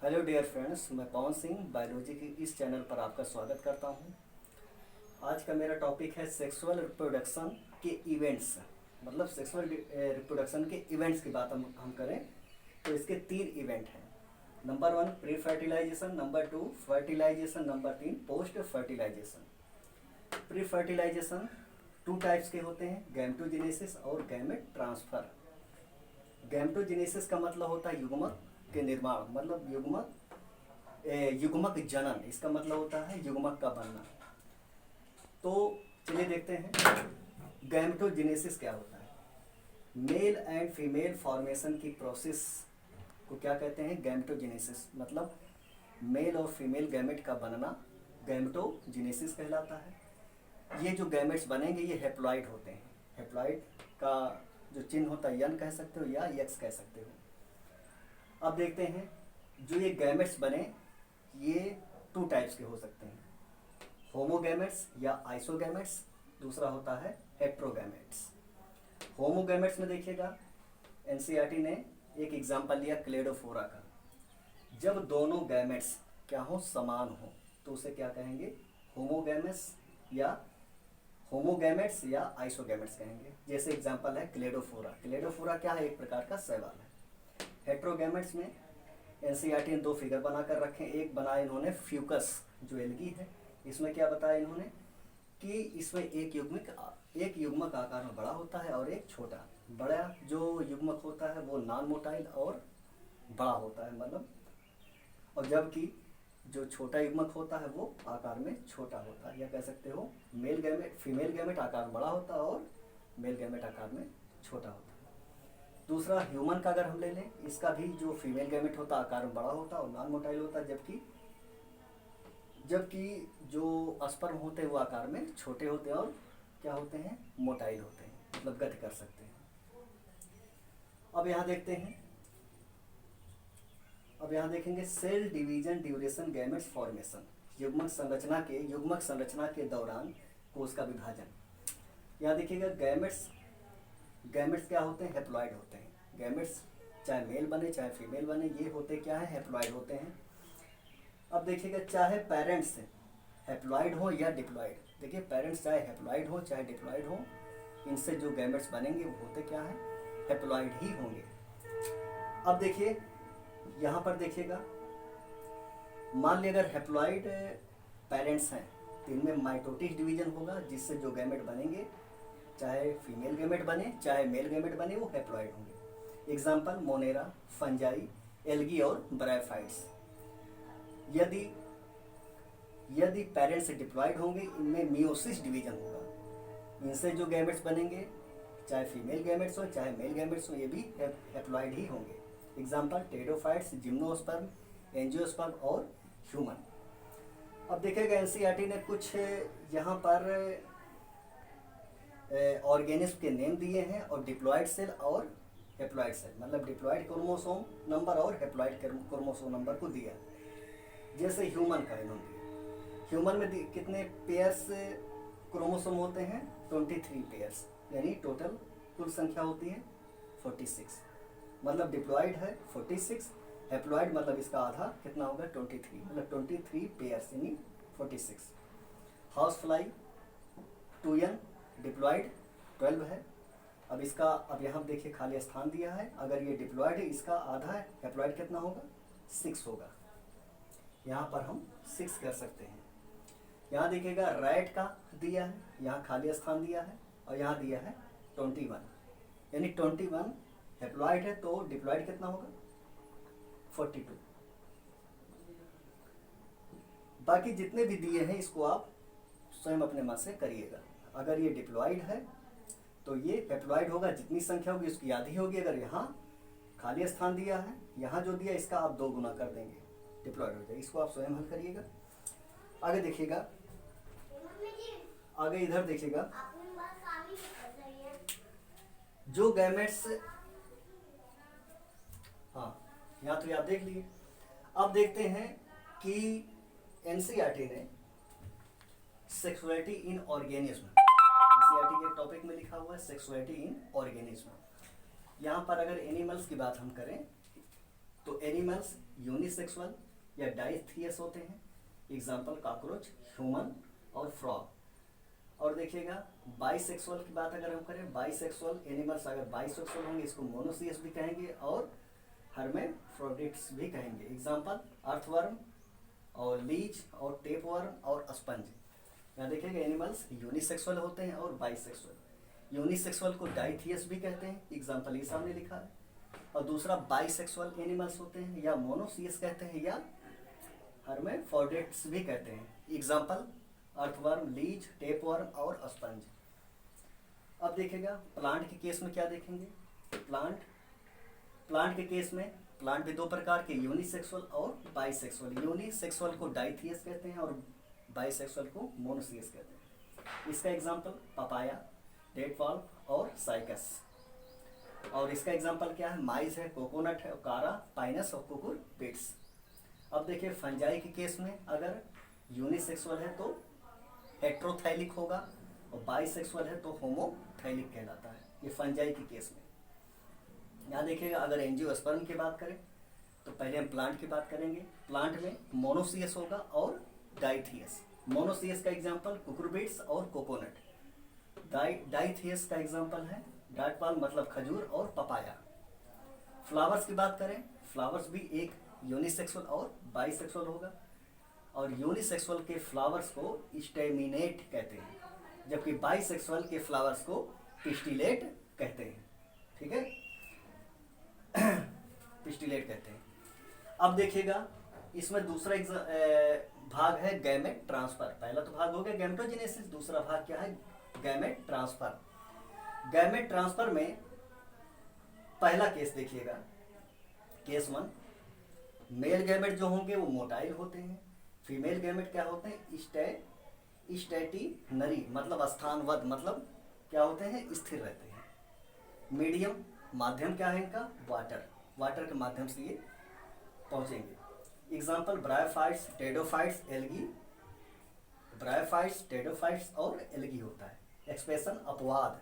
Hello dear friends, मैं Pawan Singh biology के इस चैनल पर आपका स्वागत करता हूं। आज का मेरा टॉपिक है सेक्सुअल रिप्रोडक्शन के इवेंट्स। मतलब सेक्सुअल रिप्रोडक्शन के इवेंट्स की बात हम करें तो इसके 3 इवेंट हैं। Number 1 pre fertilization, number 2 fertilization, number 3 post fertilization. Pre fertilization 2 types के होते हैं, गैमेटोजेनेसिस और गैमेट ट्रांसफर। गैमेटोजेनेसिस का मतलब होता है युग्मक के निर्माण, मतलब युग्मक जनन। इसका मतलब होता है युग्मक का बनना। तो चलिए देखते हैं गैमेटोजेनेसिस क्या होता है। मेल एंड फीमेल फॉर्मेशन की प्रोसेस को क्या कहते हैं? गैमेटोजेनेसिस। मतलब मेल और फीमेल गैमेट का बनना गैमेटोजेनेसिस कहलाता है। ये जो गैमेट्स बनेंगे ये हेप्लॉइड होते हैं। हेप्लॉइड का जो चिन्ह होता है यन कह सकते हो या यक्स कह सकते हो। अब देखते हैं जो ये गैमेट्स बने ये 2 टाइप्स के हो सकते हैं, होमोगैमेट्स या आइसोगैमेट्स। दूसरा होता है हेट्रोगैमेट्स। होमोगैमेट्स में देखिएगा एनसीईआरटी ने एक एग्जांपल लिया क्लेडोफोरा का। जब दोनों गैमेट्स क्या हो, समान हो, तो उसे क्या कहेंगे? होमोगैमेट्स या आइसोगैमेट्स कहेंगे। जैसे एग्जांपल है क्लेडोफोरा। क्लेडोफोरा क्या है? एक प्रकार का शैवाल है। हेट्रोगैमेट्स में एनसीईआरटी ने 2 फिगर बनाकर रखे। एक बनाया इन्होंने फ्यूकस जो एल्गी है, इसमें क्या बताया इन्होंने कि इसमें एक युग्मक आकार में बड़ा होता है और एक छोटा। बड़ा जो युग्मक होता है वो नॉन मोटाइल और बड़ा होता है, मतलब, और जबकि जो छोटा युग्मक होता है वो आकार में छोटा होता है। या कह सकते हो फीमेल गैमेट आकार में बड़ा होता है और मेल गैमेट आकार में छोटा होता है। दूसरा ह्यूमन का अगर हम ले लें, इसका भी जो फीमेल गैमेट होता है आकार में बड़ा होता है और नॉन मोटाइल होता है, जबकि जो स्पर्म होते हैं वो आकार में छोटे होते हैं और क्या होते हैं? मोटाइल होते हैं, मतलब गति कर सकते हैं। अब यहाँ देखेंगे cell division duration gametes formation. युग्मक संरचना के दौरान कोश का विभाजन। यहाँ देखिएगा गैमेट्स क्या होते हैं? हेप्लॉइड होते हैं। गैमेट्स चाहे मेल बने चाहे फीमेल बने, ये होते क्या है? हेप्लॉइड होते हैं। अब देखिएगा चाहे पेरेंट्स हेप्लॉइड हो या डिप्लॉइड, देखिए पेरेंट्स चाहे हेप्लॉइड हो चाहे डिप्लॉइड हो, इनसे जो गैमेट्स बनेंगे वो होते क्या है? हेप्लॉइड ही होंगे। अब देखिए यहाँ पर देखिएगा, मान ली अगर हेप्लॉइड पेरेंट्स हैं तो इनमें माइटोटिक डिवीजन होगा, जिससे जो गैमेट बनेंगे चाहे फीमेल गैमेट बने चाहे मेल गैमेट बने वो हेप्लॉइड होंगे। एग्जाम्पल मोनेरा, फंजाई, एल्गी और ब्रायोफाइट्स। यदि पेरेंट्स डिप्लॉइड होंगे इनमें मियोसिस डिवीजन होगा। इनसे जो गैमेट्स बनेंगे चाहे फीमेल गैमेट्स हो चाहे मेल गैमेट्स हो ये भी हेप्लॉइड ही होंगे। एग्जाम्पल टेडोफाइट्स, जिम्नोस्पर्म, एंजियोस्पर्म और ह्यूमन। अब देखिएगा एनसीईआरटी ने कुछ यहाँ पर ऑर्गेनिज्म के नेम दिए हैं और डिप्लॉइड सेल और हेप्लॉइड सेल, मतलब डिप्लॉइड क्रोमोसोम नंबर और हेप्लॉइड क्रोमोसोम नंबर को दिया। जैसे ह्यूमन का इन्होंने दिया। ह्यूमन में कितने पेयर्स क्रोमोसोम होते हैं? 23 पेयर्स, यानी टोटल कुल संख्या होती है 46। मतलब डिप्लॉइड है 46, हेप्लॉइड मतलब इसका आधा कितना होगा? 23, मतलब 23 पेयर्स यानी 46। हाउस फ्लाई 2n, डिप्लॉइड 12 है। अब यहाँ देखिए खाली स्थान दिया है, अगर ये डिप्लॉइड है इसका आधा है, हेप्लॉइड कितना होगा? 6 होगा। यहाँ पर हम 6 कर सकते हैं। यहाँ देखिएगा रैट का दिया है, यहाँ खाली स्थान दिया है और यहाँ दिया है 21, यानी 21 हेप्लॉइड है तो डिप्लॉइड कितना होगा? 42। बाकी जितने भी दिए हैं इसको आप स्वयं अपने मन से करिएगा। अगर ये डिप्लॉइड है तो ये हेप्लॉइड होगा, जितनी संख्या होगी उसकी आधी होगी। अगर यहाँ खाली स्थान दिया है, यहाँ जो दिया इसका आप 2 गुना कर देंगे, डिप्लॉइड हो जाएगा। इसको आप स्वयं हल करिएगा। आगे देखिएगा, आगे इधर देखिएगा, जो गैमेट्स, हाँ यहाँ तो आप देख लिए। अब देखते हैं कि एनसीईआरटी ने सेक्सुअलिटी इन ऑर्गेनिज्म, एनसीईआरटी के टॉपिक में लिखा हुआ है सेक्सुअलिटी इन ऑर्गेनिज्म। यहाँ पर अगर एनिमल्स की बात हम करें तो एनिमल्स यूनिसेक्सुअल या डाइथियस होते हैं, एग्जाम्पल कॉकरोच, ह्यूमन और फ्रॉग। और देखिएगा बाइसेक्सुअल की बात अगर हम करें, बाइसेक्सुअल एनिमल्स अगर बाइसेक्सुअल होंगे इसको मोनोसियस भी कहेंगे और हर्मेफ्रोडिट्स भी कहेंगे, एग्जाम्पल अर्थवर्म और लीच और टेपवर्म और स्पंज। यहाँ देखिएगा एनिमल्स यूनिसेक्सुअल होते हैं और बाइसेक्सुअल। यूनिसेक्सुअल को डाइथियस भी कहते हैं, एग्जाम्पल ये सामने लिखा है। और दूसरा बाइसेक्सुअल एनिमल्स होते हैं या मोनोसियस कहते हैं या हर्मेफ्रोडिट्स भी कहते हैं, एग्जाम्पल अर्थवर्म, लीच, टेपवर्म और स्पंज। अब देखिएगा प्लांट के केस में क्या देखेंगे, प्लांट के केस में प्लांट भी दो प्रकार के, यूनिसेक्सुअल और बाइसेक्सुअल। यूनिसेक्सुअल को डाइथियस कहते हैं और बाइसेक्सुअल को मोनोसियस कहते हैं। इसका एग्जाम्पल पपाया, डेट पाल्म और साइकस। और इसका एग्जाम्पल क्या है, माइस है, कोकोनट है, कारा, पाइनस और कुकुरबिट्स। अब देखिए फंजाई के केस में अगर यूनिसेक्सुअल है तो हेट्रोथैलिक होगा और बाइसेक्सुअल है तो होमोथैलिक कहलाता है, ये फंजाई के केस में। यहाँ देखिएगा अगर एंजियोस्पर्म की बात करें तो पहले हम प्लांट की बात करेंगे। प्लांट में मोनोसियस होगा और डाइथियस। मोनोसियस का एग्जाम्पल कुकुरबिट्स और कोकोनट। डाइथियस का एग्जाम्पल है डाट पाल्म मतलब खजूर और पपाया। फ्लावर्स की बात करें, फ्लावर्स भी एक यूनिसेक्सुअल और बाइसेक्सुअल होगा और यूनिसेक्सुअल के फ्लावर्स को स्टेमिनेट कहते हैं जबकि बाइसेक्सुअल के फ्लावर्स को पिस्टिलेट कहते हैं, ठीक है पिस्टिलेट कहते हैं। अब देखिएगा इसमें दूसरा भाग है गैमेट ट्रांसफर। पहला तो भाग हो गया गैमेटोजेनेसिस, दूसरा भाग क्या है, गैमेट ट्रांसफर। गैमेट ट्रांसफर में पहला केस देखिएगा, केस 1, मेल गैमेट जो होंगे वो मोटाइल होते हैं, फीमेल गैमेट क्या होते हैं, स्टैटिनरी मतलब स्थानवद मतलब क्या होते हैं, स्थिर रहते हैं। मीडियम माध्यम क्या है इनका, वाटर के माध्यम से ये पहुंचेंगे। Example bryophytes, टेडोफाइट्स, algae. ब्रायोफाइट्स, टेडोफाइट्स और एल्गी होता है। एक्सप्रेशन अपवाद,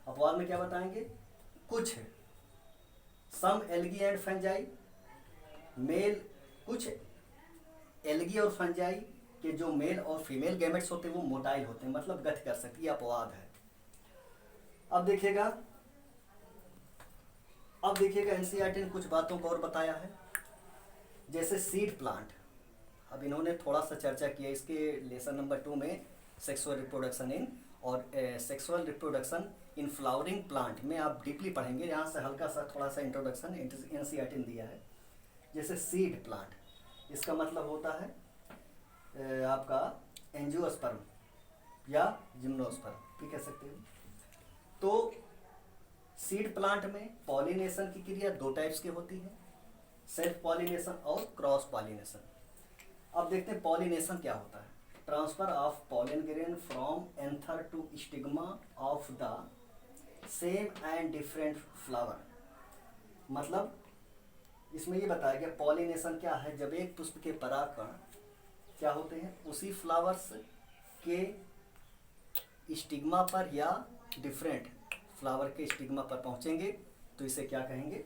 अपवाद में क्या बताएंगे, कुछ सम एल्गी एंड फंजाई, मेल कुछ एल्गी और फंजाई के जो मेल और फीमेल गैमेट्स होते हैं वो मोटाइल होते हैं मतलब गति कर सकती है, अपवाद है। अब देखिएगा एनसीईआरटी ने कुछ बातों को और बताया है, जैसे सीड प्लांट। अब इन्होंने थोड़ा सा चर्चा किया इसके लेसन नंबर 2 में, सेक्सुअल रिप्रोडक्शन इन और sexual reproduction in flowering plant में आप डीपली पढ़ेंगे। यहाँ से हल्का सा थोड़ा सा इंट्रोडक्शन एनसीईआरटी ने दिया है। जैसे सीड प्लांट, इसका मतलब होता है आपका एंजियोस्पर्म या जिम्नोस्पर्म भी कह सकते हो। तो सीड प्लांट में पॉलिनेशन की क्रिया 2 टाइप्स की होती है, सेल्फ पॉलिनेशन और क्रॉस पॉलिनेशन। अब देखते हैं पॉलिनेशन क्या होता है। Transfer of pollen grain from anther to stigma of the same and different flower. मतलब इसमें ये बताया गया पॉलिनेशन क्या है, जब एक पुष्प के परागकण क्या होते हैं उसी फ्लावर्स के स्टिग्मा पर या डिफरेंट फ्लावर के स्टिग्मा पर पहुंचेंगे तो इसे क्या कहेंगे,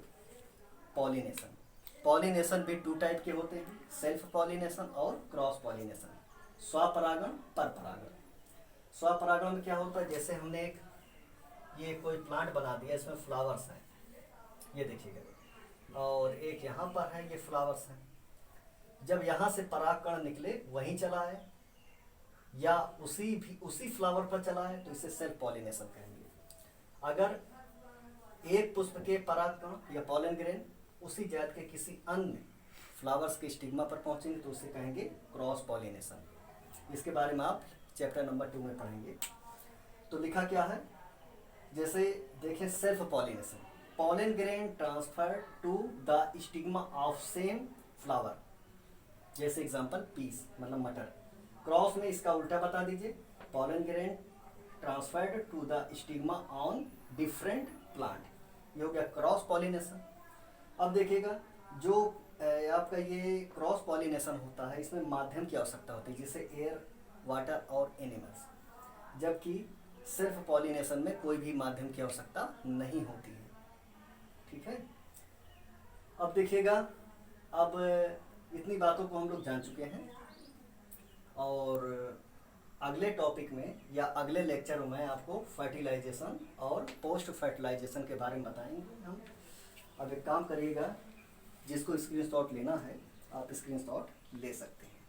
पॉलिनेशन। पॉलिनेशन भी 2 टाइप के होते हैं, सेल्फ पॉलिनेशन और क्रॉस पॉलिनेशन, स्वपरागण, परपरागण। स्वपरागण में क्या होता है, जैसे हमने एक ये कोई प्लांट बना दिया, इसमें फ्लावर्स हैं, ये देखिएगा, और एक यहाँ पर है, ये फ्लावर्स हैं। जब यहाँ से परागकण निकले वहीं चला है या उसी फ्लावर पर चला है तो इसे सेल्फ पॉलिनेशन कहेंगे। अगर एक पुष्प के परागकण या पॉलन ग्रेन उसी जात के किसी अन्य फ्लावर्स के स्टिग्मा पर पहुंचेंगे तो उसे कहेंगे क्रॉस पॉलिनेशन। इसके बारे में आप चैप्टर नंबर 2 में पढ़ेंगे। तो लिखा क्या है, जैसे देखें self pollination, pollen grain transfer to the stigma of same flower, जैसे एग्जांपल पीस मतलब मटर। क्रॉस में इसका उल्टा बता दीजिए, pollen grain transferred to the stigma on different plant, ये हो गया क्रॉस पॉलिनेशन। अब देखिएगा जो आपका ये क्रॉस पॉलिनेशन होता है इसमें माध्यम की आवश्यकता होती है, जैसे एयर, वाटर और एनिमल्स, जबकि सेल्फ पॉलिनेशन में कोई भी माध्यम की आवश्यकता नहीं होती है, ठीक है। अब देखिएगा अब इतनी बातों को हम लोग जान चुके हैं, और अगले टॉपिक में या अगले लेक्चर में आपको फर्टिलाइजेशन और पोस्ट फर्टिलाइजेशन के बारे में बताएंगे हम। अब एक काम करिएगा, जिसको स्क्रीनशॉट लेना है आप स्क्रीनशॉट ले सकते हैं।